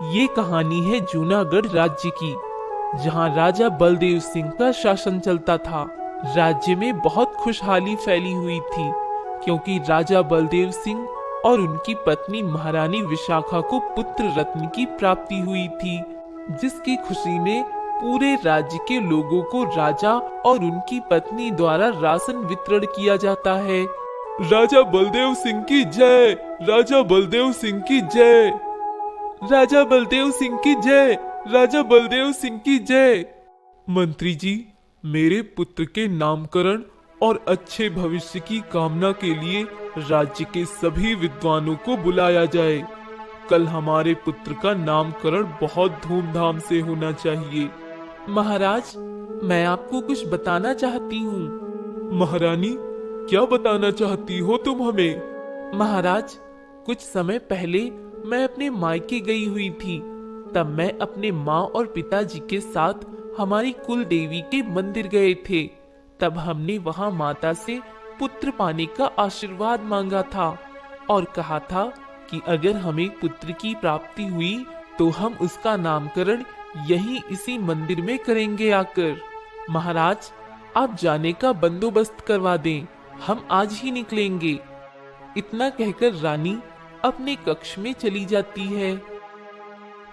ये कहानी है जूनागढ़ राज्य की, जहाँ राजा बलदेव सिंह का शासन चलता था। राज्य में बहुत खुशहाली फैली हुई थी, क्योंकि राजा बलदेव सिंह और उनकी पत्नी महारानी विशाखा को पुत्र रत्न की प्राप्ति हुई थी, जिसकी खुशी में पूरे राज्य के लोगों को राजा और उनकी पत्नी द्वारा राशन वितरण किया जाता है। राजा बलदेव सिंह की जय, राजा बलदेव सिंह की जय, राजा बलदेव सिंह की जय, राजा बलदेव सिंह की जय। मंत्री जी, मेरे पुत्र के नामकरण और अच्छे भविष्य की कामना के लिए राज्य के सभी विद्वानों को बुलाया जाए। कल हमारे पुत्र का नामकरण बहुत धूमधाम से होना चाहिए। महाराज, मैं आपको कुछ बताना चाहती हूँ। महारानी, क्या बताना चाहती हो तुम हमें? महाराज, कुछ समय पहले मैं अपने मायके गई हुई थी। तब मैं अपने माँ और पिताजी के साथ हमारी कुल देवी के मंदिर गए थे। तब हमने वहाँ माता से पुत्र पाने का आशीर्वाद मांगा था और कहा था कि अगर हमें पुत्र की प्राप्ति हुई तो हम उसका नामकरण यहीं इसी मंदिर में करेंगे आकर। महाराज, आप जाने का बंदोबस्त करवा दें, हम आज ही निकलेंगे। इतना कहकर रानी अपने कक्ष में चली जाती है।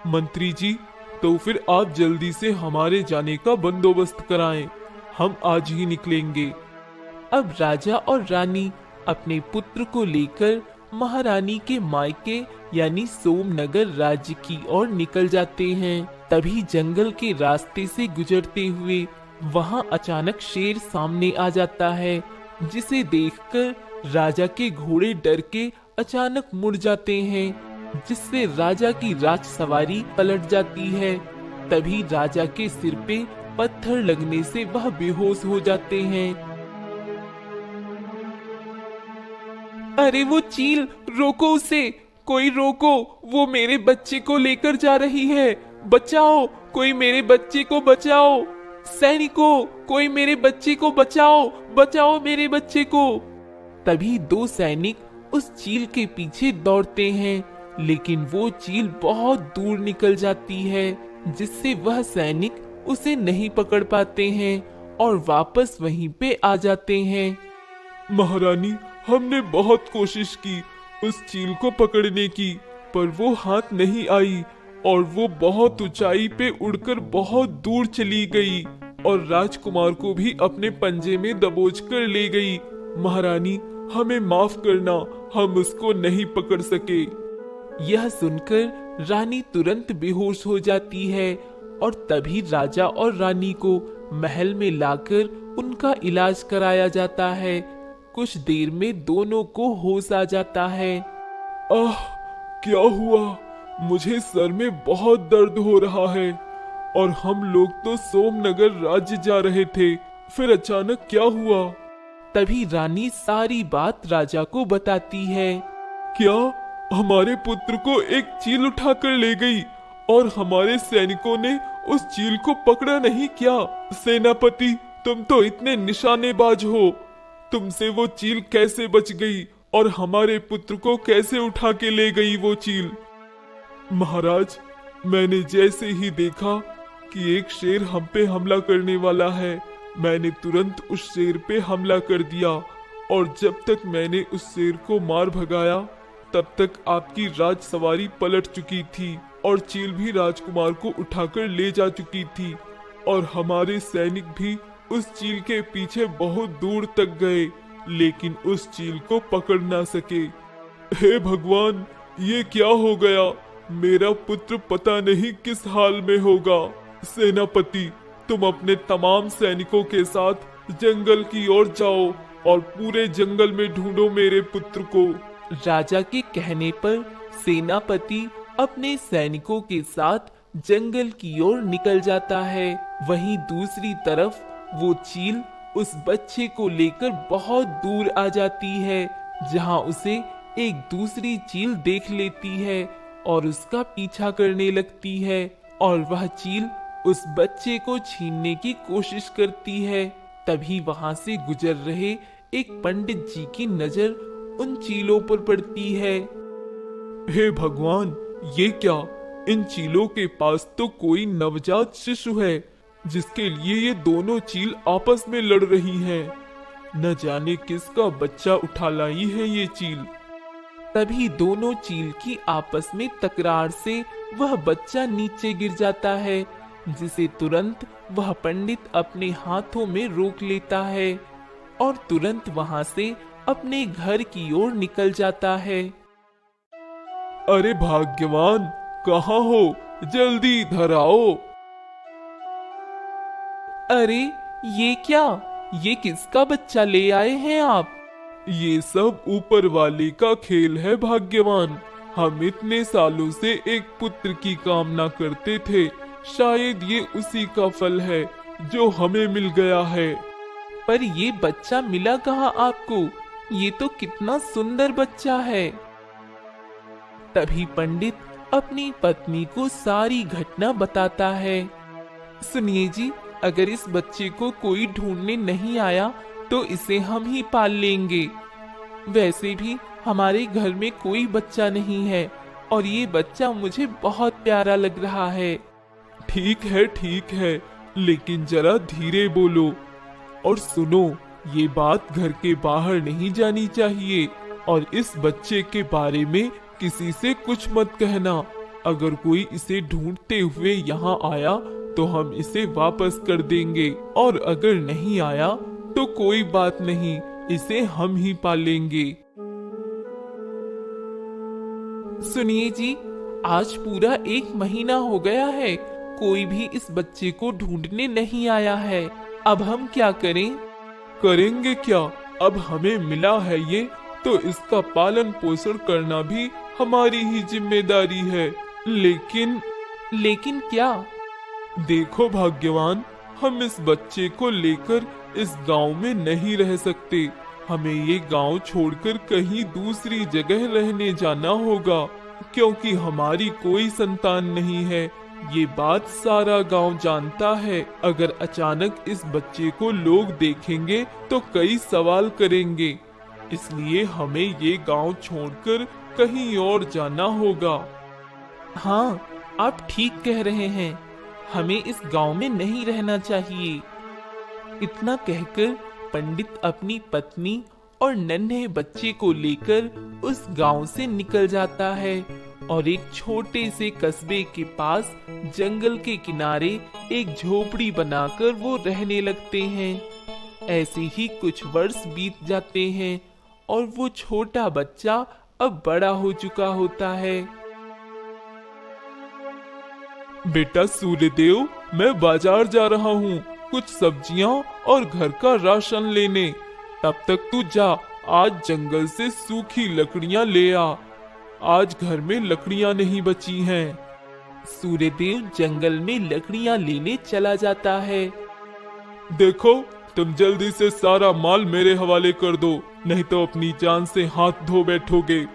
मंत्री जी, तो फिर आप जल्दी से हमारे जाने का बंदोबस्त कराएं, हम आज ही निकलेंगे। अब राजा और रानी अपने पुत्र को लेकर महारानी के मायके यानी सोमनगर राज्य की ओर निकल जाते हैं। तभी जंगल के रास्ते से गुजरते हुए वहां अचानक शेर सामने आ जाता है, जिसे देखकर राजा के घोड़े डर के अचानक मुड़ जाते हैं, जिससे राजा की राजसवारी पलट जाती है। तभी राजा के सिर पे पत्थर लगने से वह बेहोश हो जाते हैं। अरे वो चील, रोको उसे, कोई रोको, वो मेरे बच्चे को लेकर जा रही है, बचाओ, कोई मेरे बच्चे को बचाओ, सैनिकों, कोई मेरे बच्चे को बचाओ, बचाओ मेरे बच्चे को। तभी दो सैनिक उस चील के पीछे दौड़ते हैं, लेकिन वो चील बहुत दूर निकल जाती है, जिससे वह सैनिक उसे नहीं पकड़ पाते हैं और वापस वहीं पे आ जाते हैं। महारानी, हमने बहुत कोशिश की उस चील को पकड़ने की, पर वो हाथ नहीं आई और वो बहुत ऊंचाई पे उड़कर बहुत दूर चली गई और राजकुमार को भी अपने पंजे में दबोच कर ले गई। महारानी, हमें माफ करना, हम उसको नहीं पकड़ सके। यह सुनकर रानी तुरंत बेहोश हो जाती है और तभी राजा और रानी को महल में लाकर उनका इलाज कराया जाता है। कुछ देर में दोनों को होश आ जाता है। आह, क्या हुआ? मुझे सर में बहुत दर्द हो रहा है और हम लोग तो सोमनगर राज्य जा रहे थे, फिर अचानक क्या हुआ? तभी रानी सारी बात राजा को बताती है। क्या हमारे पुत्र को एक चील उठाकर ले गई और हमारे सैनिकों ने उस चील को पकड़ा नहीं क्या? सेनापति, तुम तो इतने निशानेबाज हो, तुमसे वो चील कैसे बच गई और हमारे पुत्र को कैसे उठा के ले गई वो चील? महाराज, मैंने जैसे ही देखा कि एक शेर हम पे हमला करने वाला है, मैंने तुरंत उस शेर पे हमला कर दिया और जब तक मैंने उस शेर को मार भगाया तब तक आपकी राजसवारी पलट चुकी थी और चील भी राजकुमार को उठाकर ले जा चुकी थी और हमारे सैनिक भी उस चील के पीछे बहुत दूर तक गए, लेकिन उस चील को पकड़ ना सके। हे भगवान, ये क्या हो गया? मेरा पुत्र पता नहीं किस हाल में होगा। सेनापति, तुम अपने तमाम सैनिकों के साथ जंगल की ओर जाओ और पूरे जंगल में ढूंढो मेरे पुत्र को। राजा के कहने पर सेनापति अपने सैनिकों के साथ जंगल की ओर निकल जाता है। वहीं दूसरी तरफ वो चील उस बच्चे को लेकर बहुत दूर आ जाती है, जहां उसे एक दूसरी चील देख लेती है और उसका पीछा करने लगती है और वह चील उस बच्चे को छीनने की कोशिश करती है। तभी वहां से गुजर रहे एक पंडित जी की नजर उन चीलों पर पड़ती है। हे भगवान, ये क्या? इन चीलों के पास तो कोई नवजात शिशु है जिसके लिए ये दोनों चील आपस में लड़ रही हैं। न जाने किसका बच्चा उठा लाई है ये चील। तभी दोनों चील की आपस में तकरार से वह बच्चा नीचे गिर जाता है, जिसे तुरंत वह पंडित अपने हाथों में रोक लेता है और तुरंत वहां से अपने घर की ओर निकल जाता है। अरे भाग्यवान, कहाँ हो? जल्दी इधर आओ। अरे ये क्या? ये किसका बच्चा ले आए हैं आप? ये सब ऊपर वाले का खेल है भाग्यवान। हम इतने सालों से एक पुत्र की कामना करते थे, शायद ये उसी का फल है जो हमें मिल गया है। पर ये बच्चा मिला कहाँ आपको? ये तो कितना सुंदर बच्चा है। तभी पंडित अपनी पत्नी को सारी घटना बताता है। सुनिए जी, अगर इस बच्चे को कोई ढूंढने नहीं आया तो इसे हम ही पाल लेंगे। वैसे भी हमारे घर में कोई बच्चा नहीं है और ये बच्चा मुझे बहुत प्यारा लग रहा है। ठीक है, लेकिन जरा धीरे बोलो और सुनो, ये बात घर के बाहर नहीं जानी चाहिए और इस बच्चे के बारे में किसी से कुछ मत कहना। अगर कोई इसे ढूंढते हुए यहाँ आया तो हम इसे वापस कर देंगे और अगर नहीं आया तो कोई बात नहीं, इसे हम ही पालेंगे। सुनिए जी, आज पूरा 1 महीना हो गया है, कोई भी इस बच्चे को ढूंढने नहीं आया है। अब हम क्या करें? करेंगे क्या? अब हमें मिला है ये, तो इसका पालन पोषण करना भी हमारी ही जिम्मेदारी है। लेकिन क्या? देखो भाग्यवान, हम इस बच्चे को लेकर इस गांव में नहीं रह सकते। हमें ये गांव छोड़कर कहीं दूसरी जगह रहने जाना होगा, क्योंकि हमारी कोई संतान नहीं है। ये बात सारा गांव जानता है। अगर अचानक इस बच्चे को लोग देखेंगे तो कई सवाल करेंगे, इसलिए हमें ये गांव छोड़कर कहीं और जाना होगा। हाँ, आप ठीक कह रहे हैं, हमें इस गांव में नहीं रहना चाहिए। इतना कहकर पंडित अपनी पत्नी और नन्हे बच्चे को लेकर उस गांव से निकल जाता है और एक छोटे से कस्बे के पास जंगल के किनारे एक झोपड़ी बनाकर वो रहने लगते हैं। ऐसे ही कुछ वर्ष बीत जाते हैं और वो छोटा बच्चा अब बड़ा हो चुका होता है। बेटा सूर्यदेव, मैं बाजार जा रहा हूँ कुछ सब्जियाँ और घर का राशन लेने। तब तक तू जा, आज जंगल से सूखी लकड़ियाँ ले आ। आज घर में लकड़ियाँ नहीं बची हैं। सूर्यदेव जंगल में लकड़ियाँ लेने चला जाता है। देखो, तुम जल्दी से सारा माल मेरे हवाले कर दो, नहीं तो अपनी जान से हाथ धो बैठोगे।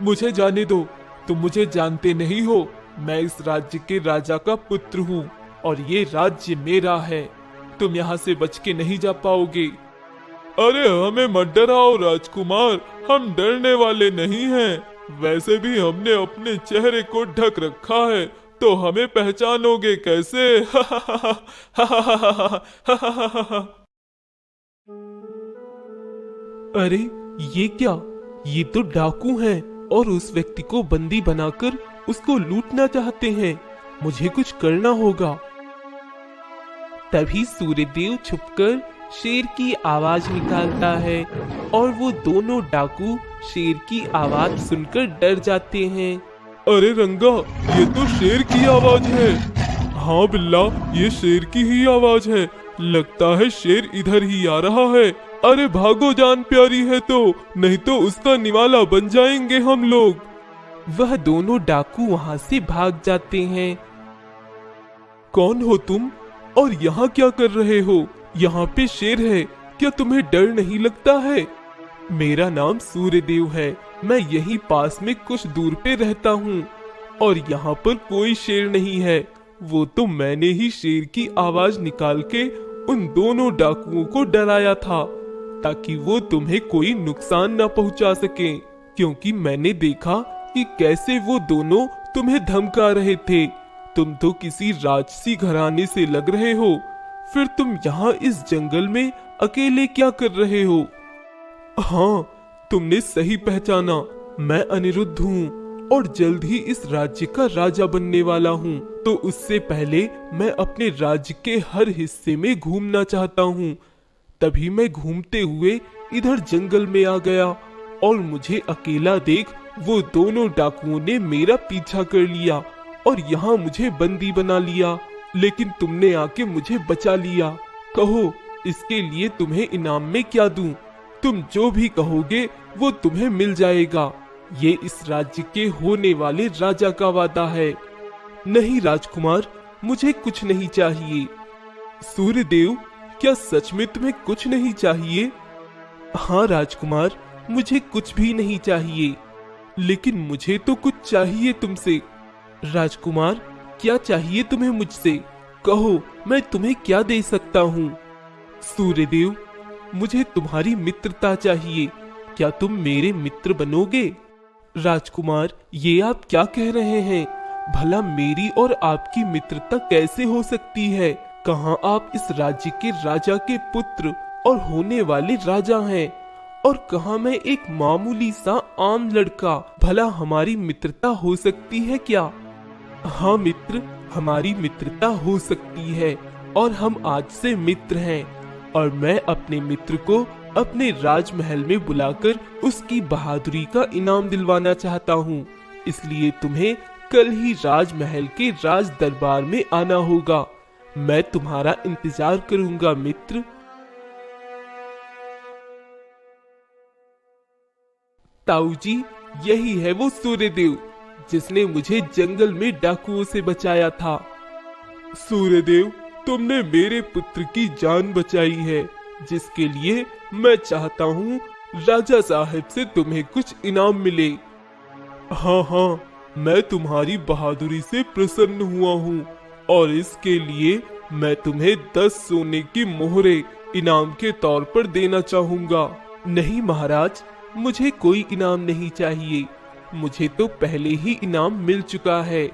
मुझे जाने दो, तुम मुझे जानते नहीं हो। मैं इस राज्य के राजा का पुत्र हूँ और ये राज्य मेरा है। तुम यहाँ से बच के नहीं जा पाओगे। अरे हमें मत डराओ राजकुमार, हम डरने वाले नहीं हैं। वैसे भी हमने अपने चेहरे को ढक रखा है, तो हमें पहचानोगे कैसे? अरे ये क्या? ये तो डाकू हैं और उस व्यक्ति को बंदी बनाकर उसको लूटना चाहते हैं। मुझे कुछ करना होगा। तभी सूर्यदेव छुपकर शेर की आवाज निकालता है और वो दोनों डाकू शेर की आवाज सुनकर डर जाते हैं। अरे रंगा, ये तो शेर की आवाज है। हाँ बिल्ला, ये शेर की ही आवाज है। लगता है शेर इधर ही आ रहा है। अरे भागो, जान प्यारी है तो, नहीं तो उसका निवाला बन जाएंगे हम लोग। वह दोनों डाकू वहां से भाग जाते हैं। कौन हो तुम और यहाँ क्या कर रहे हो? यहाँ पे शेर है, क्या तुम्हें डर नहीं लगता है? मेरा नाम सूर्यदेव है, मैं यहीं पास में कुछ दूर पे रहता हूँ और यहाँ पर कोई शेर नहीं है। वो तो मैंने ही शेर की आवाज निकाल के उन दोनों डाकुओं को डराया था, ताकि वो तुम्हें कोई नुकसान न पहुँचा सके। क्योंकि मैंने देखा कि कैसे वो दोनों तुम्हें धमका रहे थे। तुम तो किसी राजसी घराने से लग रहे हो, फिर तुम यहाँ इस जंगल में अकेले क्या कर रहे हो? हाँ, तुमने सही पहचाना, मैं अनिरुद्ध हूँ और जल्द ही इस राज्य का राजा बनने वाला हूँ। तो उससे पहले मैं अपने राज्य के हर हिस्से में घूमना चाहता हूँ। तभी मैं घूमते हुए इधर जंगल में आ गया और मुझे अकेला देख वो दोनों डाकुओं ने मेरा पीछा कर लिया और यहाँ मुझे बंदी बना लिया। लेकिन तुमने आके मुझे बचा लिया। कहो, इसके लिए तुम्हें इनाम में क्या दूं? तुम जो भी कहोगे वो तुम्हें मिल जाएगा। ये इस राज्य के होने वाले राजा का वादा है। नहीं राजकुमार, मुझे कुछ नहीं चाहिए। सूर्यदेव, क्या सच में तुम्हें कुछ नहीं चाहिए? हाँ राजकुमार, मुझे कुछ भी नहीं चाहिए, लेकिन मुझे तो कुछ चाहिए तुमसे। राजकुमार, क्या चाहिए तुम्हें मुझसे? कहो, मैं तुम्हें क्या दे सकता हूँ? सूर्यदेव, मुझे तुम्हारी मित्रता चाहिए। क्या तुम मेरे मित्र बनोगे? राजकुमार, ये आप क्या कह रहे हैं? भला मेरी और आपकी मित्रता कैसे हो सकती है? कहाँ आप इस राज्य के राजा के पुत्र और होने वाले राजा हैं, और कहाँ मैं एक मामूली सा आम लड़का। भला हमारी मित्रता हो सकती है क्या? हाँ मित्र, हमारी मित्रता हो सकती है और हम आज से मित्र हैं। और मैं अपने मित्र को अपने राजमहल में बुलाकर उसकी बहादुरी का इनाम दिलवाना चाहता हूँ। इसलिए तुम्हें कल ही राजमहल के राज दरबार में आना होगा। मैं तुम्हारा इंतजार करूंगा मित्र। ताऊ जी, यही है वो सूर्यदेव जिसने मुझे जंगल में डाकुओं से बचाया था। सूर्यदेव, तुमने मेरे पुत्र की जान बचाई है, जिसके लिए मैं चाहता हूँ राजा साहब से तुम्हें कुछ इनाम मिले। हाँ हाँ, मैं तुम्हारी बहादुरी से प्रसन्न हुआ हूँ और इसके लिए मैं तुम्हें 10 सोने की मोहरे इनाम के तौर पर देना चाहूँगा। नहीं महाराज, मुझे कोई इनाम नहीं चाहिए। मुझे तो पहले ही इनाम मिल चुका है।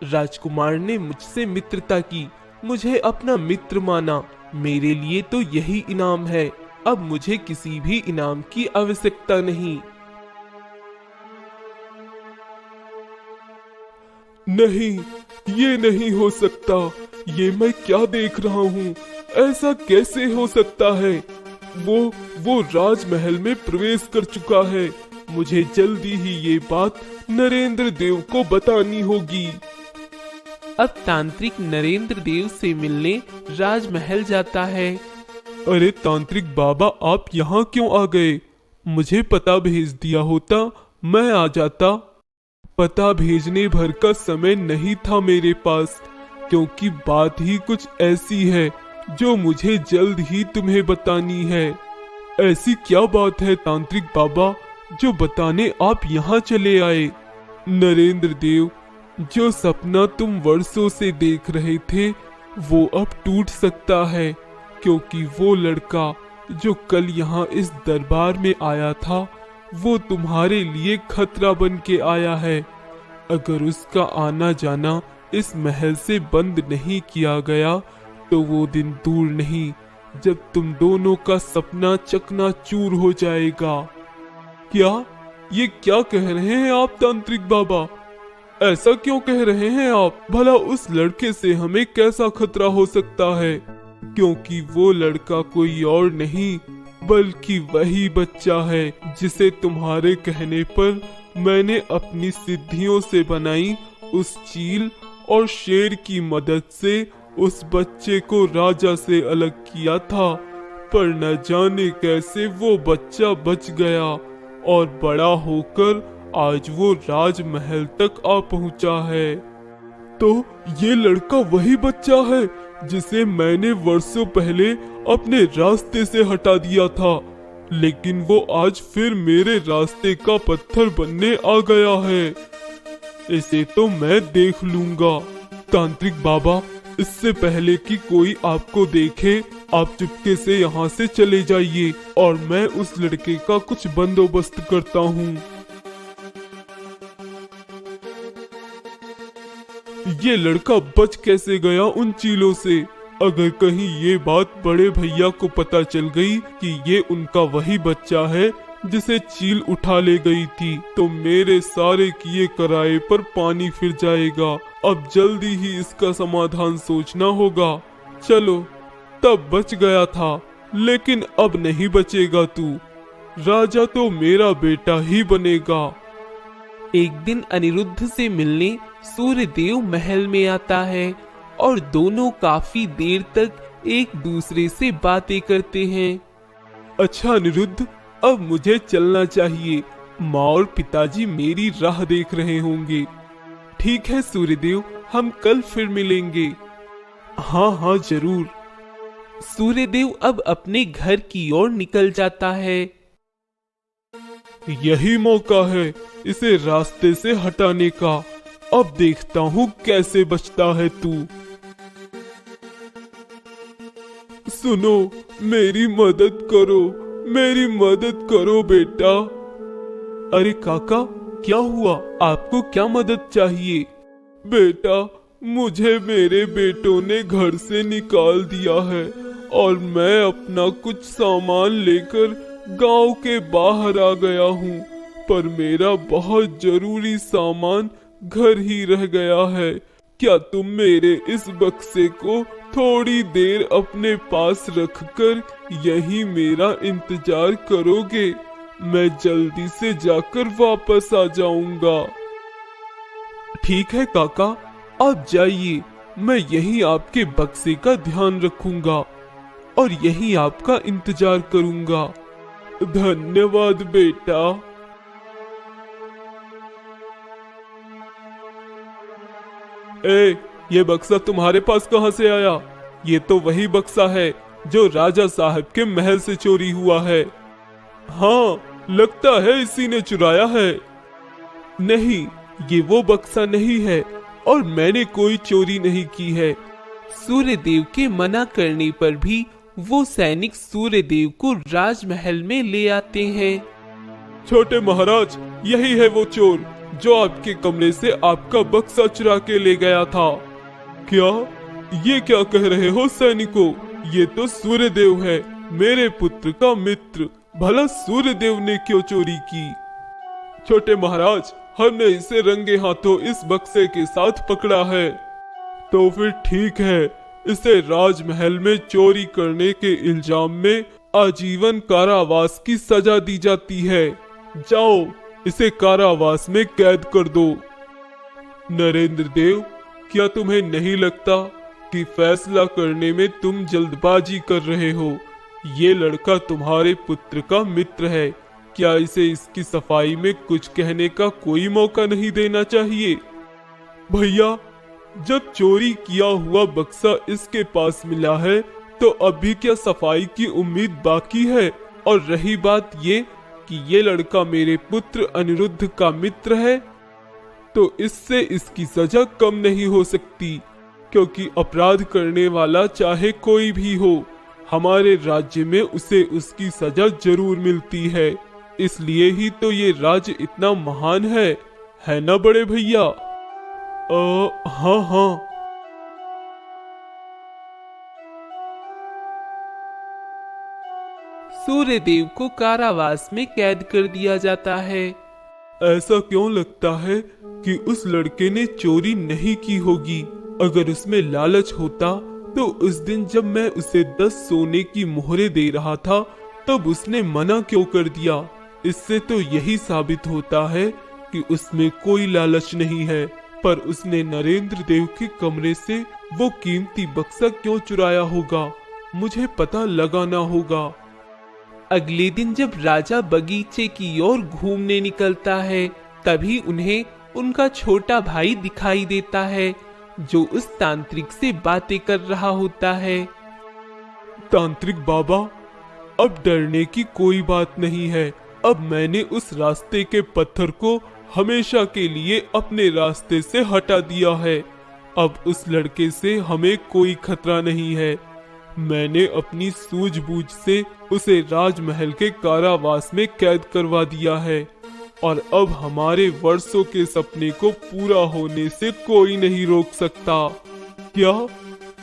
राजकुमार ने मुझसे मित्रता की, मुझे अपना मित्र माना। मेरे लिए तो यही इनाम है। अब मुझे किसी भी इनाम की आवश्यकता नहीं। नहीं, ये नहीं हो सकता। ये मैं क्या देख रहा हूँ? ऐसा कैसे हो सकता है? वो राजमहल में प्रवेश कर चुका है। मुझे जल्दी ही ये बात नरेंद्र देव को बतानी होगी। अब तांत्रिक नरेंद्र देव से मिलने राजमहल जाता है। अरे तांत्रिक बाबा, आप यहाँ क्यों आ गए? मुझे पता भेज दिया होता, मैं आ जाता। पता भेजने भर का समय नहीं था मेरे पास, क्योंकि बात ही कुछ ऐसी है जो मुझे जल्द ही तुम्हें बतानी है। ऐसी क्या बात है तांत्रिक बाबा जो बताने आप यहाँ चले आए? नरेंद्र देव, जो सपना तुम वर्षों से देख रहे थे वो अब टूट सकता है, क्योंकि वो लड़का जो कल यहाँ इस दरबार में आया था वो तुम्हारे लिए खतरा बन के आया है। अगर उसका आना जाना इस महल से बंद नहीं किया गया तो वो दिन दूर नहीं जब तुम दोनों का सपना चकनाचूर हो जाएगा। क्या? ये क्या कह रहे हैं आप तांत्रिक बाबा? ऐसा क्यों कह रहे हैं आप? भला उस लड़के से हमें कैसा खतरा हो सकता है? क्योंकि वो लड़का कोई और नहीं बल्कि वही बच्चा है जिसे तुम्हारे कहने पर मैंने अपनी सिद्धियों से बनाई उस चील और शेर की मदद से उस बच्चे को राजा से अलग किया था। पर न जाने कैसे वो बच्चा बच गया और बड़ा होकर आज वो राजमहल तक आ पहुंचा है। तो ये लड़का वही बच्चा है जिसे मैंने वर्षों पहले अपने रास्ते से हटा दिया था, लेकिन वो आज फिर मेरे रास्ते का पत्थर बनने आ गया है। इसे तो मैं देख लूंगा। तांत्रिक बाबा, इससे पहले कि कोई आपको देखे आप चुपके से यहाँ से चले जाइए और मैं उस लड़के का कुछ बंदोबस्त करता हूँ। ये लड़का बच कैसे गया उन चीलों से? अगर कहीं ये बात बड़े भैया को पता चल गई कि ये उनका वही बच्चा है जिसे चील उठा ले गई थी, तो मेरे सारे किए कराए पर पानी फिर जाएगा। अब जल्दी ही इसका समाधान सोचना होगा। चलो, तब बच गया था, लेकिन अब नहीं बचेगा तू। राजा तो मेरा बेटा ही बनेगा। एक दिन अनिरुद्ध से मिलने सूर्यदेव महल में आता है और दोनों काफी देर तक एक दूसरे से बातें करते हैं। अच्छा अनिरुद्ध, अब मुझे चलना चाहिए। माँ और पिताजी मेरी राह देख रहे होंगे। ठीक है सूर्यदेव, हम कल फिर मिलेंगे। हाँ हाँ जरूर। सूर्यदेव अब अपने घर की ओर निकल जाता है। यही मौका है इसे रास्ते से हटाने का। अब देखता हूँ कैसे बचता है तू। सुनो, मेरी मदद करो, मेरी मदद करो बेटा। अरे काका, क्या हुआ? आपको क्या मदद चाहिए? बेटा, मुझे मेरे बेटों ने घर से निकाल दिया है और मैं अपना कुछ सामान लेकर गांव के बाहर आ गया हूँ, पर मेरा बहुत जरूरी सामान घर ही रह गया है। क्या तुम मेरे इस बक्से को थोड़ी देर अपने पास रखकर यहीं मेरा इंतजार करोगे? मैं जल्दी से जाकर वापस आ जाऊंगा। ठीक है काका, आप जाइए। मैं यहीं आपके बक्से का ध्यान रखूंगा और यहीं आपका इंतजार करूंगा। धन्यवाद बेटा। ए, ये बक्सा तुम्हारे पास कहाँ से आया? ये तो वही बक्सा है जो राजा साहब के महल से चोरी हुआ है। हाँ, लगता है इसी ने चुराया है। नहीं, ये वो बक्सा नहीं है और मैंने कोई चोरी नहीं की है। सूर्यदेव के मना करने पर भी वो सैनिक सूर्यदेव को राजमहल में ले आते हैं। छोटे महाराज, यही है वो चोर जो आपके कमरे से आपका बक्सा चुरा के ले गया था। क्या ये क्या कह रहे हो सैनिकों? ये तो सूर्यदेव है, मेरे पुत्र का मित्र। भला सूर्यदेव ने क्यों चोरी की? छोटे महाराज, हमने इसे रंगे हाथों इस बक्से के साथ पकड़ा है। तो फिर ठीक है, इसे राजमहल में चोरी करने के इल्जाम में आजीवन कारावास की सजा दी जाती है। जाओ, इसे कारावास में कैद कर दो। नरेंद्र देव, क्या तुम्हें नहीं लगता कि फैसला करने में तुम जल्दबाजी कर रहे हो? ये लड़का तुम्हारे पुत्र का मित्र है। क्या इसे इसकी सफाई में कुछ कहने का कोई मौका नहीं देना चाहिए? भैया, जब चोरी किया हुआ बक्सा इसके पास मिला है तो अभी क्या सफाई की उम्मीद बाकी है? और रही बात ये कि ये लड़का मेरे पुत्र अनिरुद्ध का मित्र है, तो इससे इसकी सजा कम नहीं हो सकती, क्योंकि अपराध करने वाला चाहे कोई भी हो, हमारे राज्य में उसे उसकी सजा जरूर मिलती है। इसलिए ही तो ये राज्य इतना महान है ना बड़े भैया? हाँ हाँ। सूर्यदेव को कारावास में कैद कर दिया जाता है। ऐसा क्यों लगता है कि उस लड़के ने चोरी नहीं की होगी? अगर उसमें लालच होता तो उस दिन जब मैं उसे 10 सोने की मोहरें दे रहा था तब उसने मना क्यों कर दिया? इससे तो यही साबित होता है कि उसमें कोई लालच नहीं है। पर उसने नरेंद्र देव के कमरे से वो कीमती बक्सा क्यों चुराया होगा? मुझे पता लगाना होगा। अगले दिन जब राजा बगीचे की ओर घूमने निकलता है, तभी उन्हें उनका छोटा भाई दिखाई देता है जो उस तांत्रिक से बातें कर रहा होता है। तांत्रिक बाबा, अब डरने की कोई बात नहीं है। अब मैंने उस रास्ते के पत्थर को हमेशा के लिए अपने रास्ते से हटा दिया है। अब उस लड़के से हमें कोई खतरा नहीं है। मैंने अपनी सूझबूझ से उसे राजमहल के कारावास में कैद करवा दिया है। और अब हमारे वर्षों के सपने को पूरा होने से कोई नहीं रोक सकता। क्या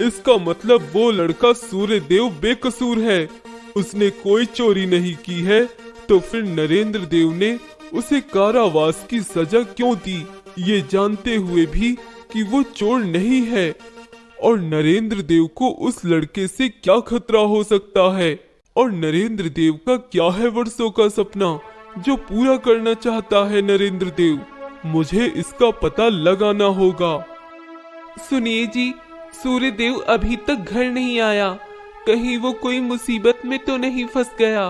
इसका मतलब वो लड़का सूर्यदेव बेकसूर है, उसने कोई चोरी नहीं की है? तो फिर नरेंद्र देव ने उसे कारावास की सजा क्यों दी, ये जानते हुए भी कि वो चोर नहीं है? और नरेंद्र देव को उस लड़के से क्या खतरा हो सकता है? और नरेंद्र देव का क्या है वर्षों का सपना जो पूरा करना चाहता है नरेंद्र देव? मुझे इसका पता लगाना होगा। सुनिए जी, सूर्यदेव अभी तक घर नहीं आया, कहीं वो कोई मुसीबत में तो नहीं फंस गया?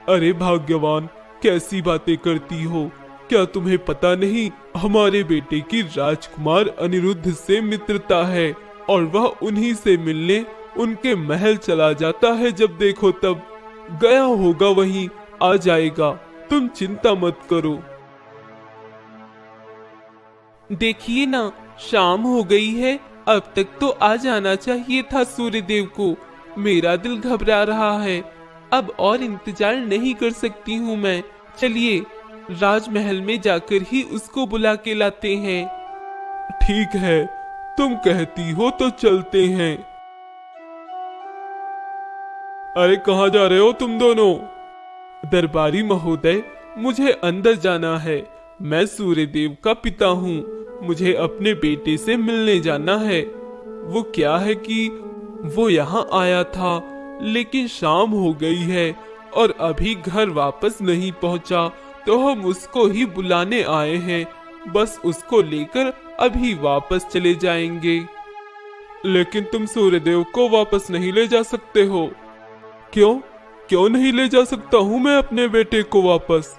अरे भाग्यवान, कैसी बातें करती हो? क्या तुम्हें पता नहीं हमारे बेटे की राजकुमार अनिरुद्ध से मित्रता है और वह उन्हीं से मिलने उनके महल चला जाता है, जब देखो तब। गया होगा वहीं, आ जाएगा, तुम चिंता मत करो। देखिए ना, शाम हो गई है, अब तक तो आ जाना चाहिए था सूर्यदेव को। मेरा दिल घबरा रहा है, अब और इंतजार नहीं कर सकती हूँ मैं। चलिए राजमहल में जाकर ही उसको बुला के लाते हैं। ठीक है, तुम कहती हो तो चलते हैं। अरे कहाँ जा रहे हो तुम दोनों? दरबारी महोदय, मुझे अंदर जाना है। मैं सूर्यदेव का पिता हूँ, मुझे अपने बेटे से मिलने जाना है। वो क्या है कि वो यहाँ आया था, लेकिन शाम हो गई है और अभी घर वापस नहीं पहुँचा, तो हम उसको ही बुलाने आए हैं। बस उसको लेकर अभी वापस चले जाएंगे। लेकिन तुम सूर्यदेव को वापस नहीं ले जा सकते हो। क्यों? क्यों नहीं ले जा सकता हूँ मैं अपने बेटे को वापस?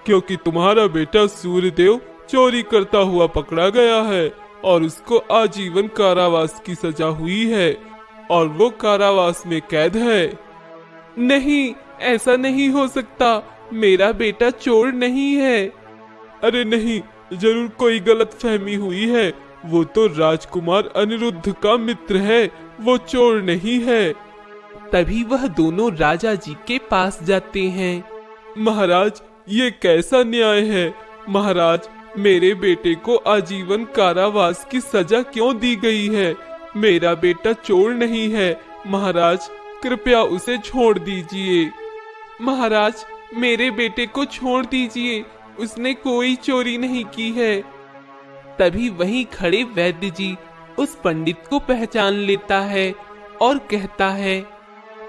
क्योंकि तुम्हारा बेटा सूर्यदेव चोरी करता हुआ पकड़ा गया है और उसको आजीवन कारावास की सजा हुई है और वो कारावास में कैद है। नहीं, ऐसा नहीं हो सकता, मेरा बेटा चोर नहीं है। अरे नहीं, जरूर कोई गलतफहमी हुई है। वो तो राजकुमार अनिरुद्ध का मित्र है, वो चोर नहीं है। तभी वह दोनों राजा जी के पास जाते हैं। महाराज, ये कैसा न्याय है? महाराज, मेरे बेटे को आजीवन कारावास की सजा क्यों दी गई है? मेरा बेटा चोर नहीं है। महाराज, कृपया उसे छोड़ दीजिए। महाराज, मेरे बेटे को छोड़ दीजिए, उसने कोई चोरी नहीं की है। तभी वहीं खड़े वैद्य जी उस पंडित को पहचान लेता है और कहता है,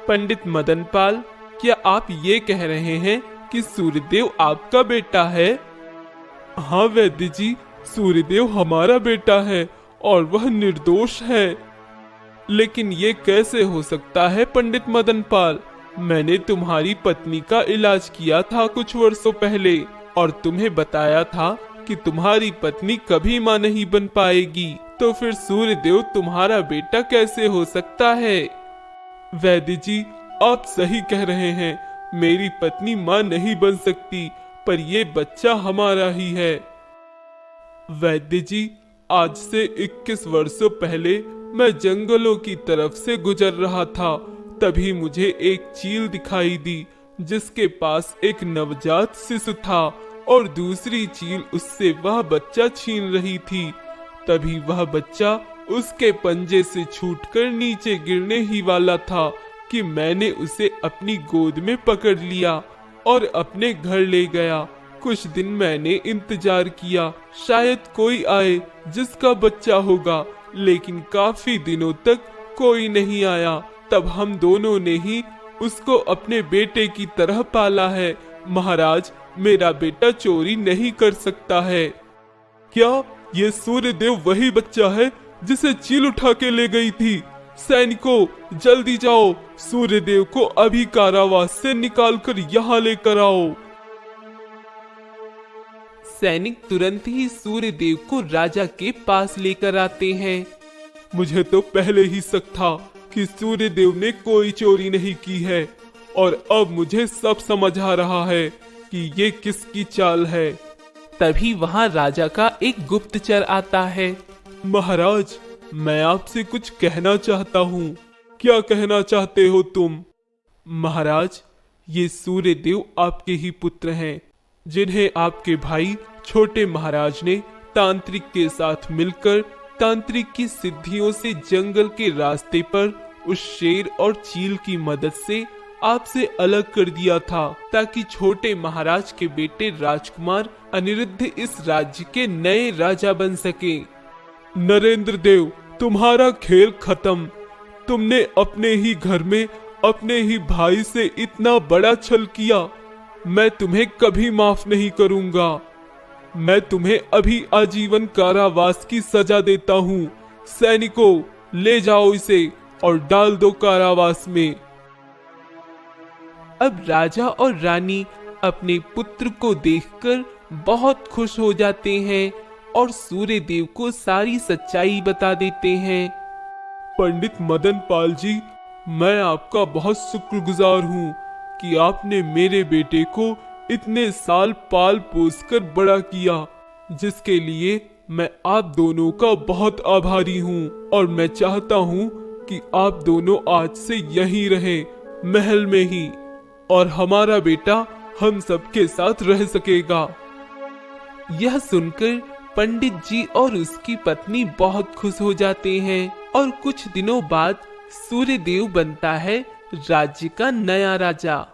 पंडित मदनपाल, क्या आप ये कह रहे हैं कि सूर्यदेव आपका बेटा है? हाँ वैद्य जी, सूर्यदेव हमारा बेटा है और वह निर्दोष है। लेकिन ये कैसे हो सकता है पंडित मदनपाल? मैंने तुम्हारी पत्नी का इलाज किया था कुछ वर्षों पहले और तुम्हें बताया था कि तुम्हारी पत्नी कभी मां नहीं बन पाएगी, तो फिर सूर्यदेव तुम्हारा बेटा कैसे हो सकता है? वैद्य जी, आप सही कह रहे हैं, मेरी पत्नी मां नहीं बन सकती, पर ये बच्चा हमारा ही है। वैद्य जी, आज से 21 वर्षों पहले मैं जंगलों की तरफ से गुजर रहा था, तभी मुझे एक चील दिखाई दी जिसके पास एक नवजात शिशु था और दूसरी चील उससे वह बच्चा छीन रही थी। तभी वह बच्चा उसके पंजे से छूटकर नीचे गिरने ही वाला था कि मैंने उसे अपनी गोद में पकड़ लिया और अपने घर ले गया। कुछ दिन मैंने इंतजार किया, शायद कोई आए जिसका बच्चा होगा, लेकिन काफी दिनों तक कोई नहीं आया। तब हम दोनों ने ही उसको अपने बेटे की तरह पाला है। महाराज, मेरा बेटा चोरी नहीं कर सकता है। क्या ये सूर्यदेव वही बच्चा है जिसे चील उठा के ले गई थी? सैनिकों, जल्दी जाओ, सूर्यदेव को अभी कारावास से निकालकर यहाँ लेकर आओ। सैनिक तुरंत ही सूर्यदेव को राजा के पास लेकर आते हैं। मुझे तो पहले ही शक था कि सूर्यदेव ने कोई चोरी नहीं की है और अब मुझे सब समझ आ रहा है कि ये किसकी चाल है। तभी वहां राजा का एक गुप्तचर आता है। महाराज, मैं आपसे कुछ कहना चाहता हूँ। क्या कहना चाहते हो तुम? महाराज, ये सूर्यदेव आपके ही पुत्र हैं। जिन्हें आपके भाई छोटे महाराज ने तांत्रिक के साथ मिलकर तांत्रिक की सिद्धियों से जंगल के रास्ते पर उस शेर और चील की मदद से आपसे अलग कर दिया था, ताकि छोटे महाराज के बेटे राजकुमार अनिरुद्ध इस राज्य के नए राजा बन सके। नरेंद्र देव, तुम्हारा खेल खत्म। तुमने अपने ही घर में अपने ही भाई से इतना बड़ा छल किया। मैं तुम्हें कभी माफ नहीं करूंगा। मैं तुम्हें अभी आजीवन कारावास की सजा देता हूँ। सैनिकों, ले जाओ इसे और डाल दो कारावास में। अब राजा और रानी अपने पुत्र को देखकर बहुत खुश हो जाते हैं और सूर्य देव को सारी सच्चाई बता देते हैं। पंडित मदन पाल जी, मैं आपका बहुत शुक्रगुजार हूँ कि आपने मेरे बेटे को इतने साल पाल पोस कर बड़ा किया, जिसके लिए मैं आप दोनों का बहुत आभारी हूँ। और मैं चाहता हूँ कि आप दोनों आज से यहीं रहें, महल में ही, और हमारा बेटा हम सबके साथ रह सकेगा। यह सुनकर पंडित जी और उसकी पत्नी बहुत खुश हो जाते हैं और कुछ दिनों बाद सूर्यदेव बनता है राज्य का नया राजा।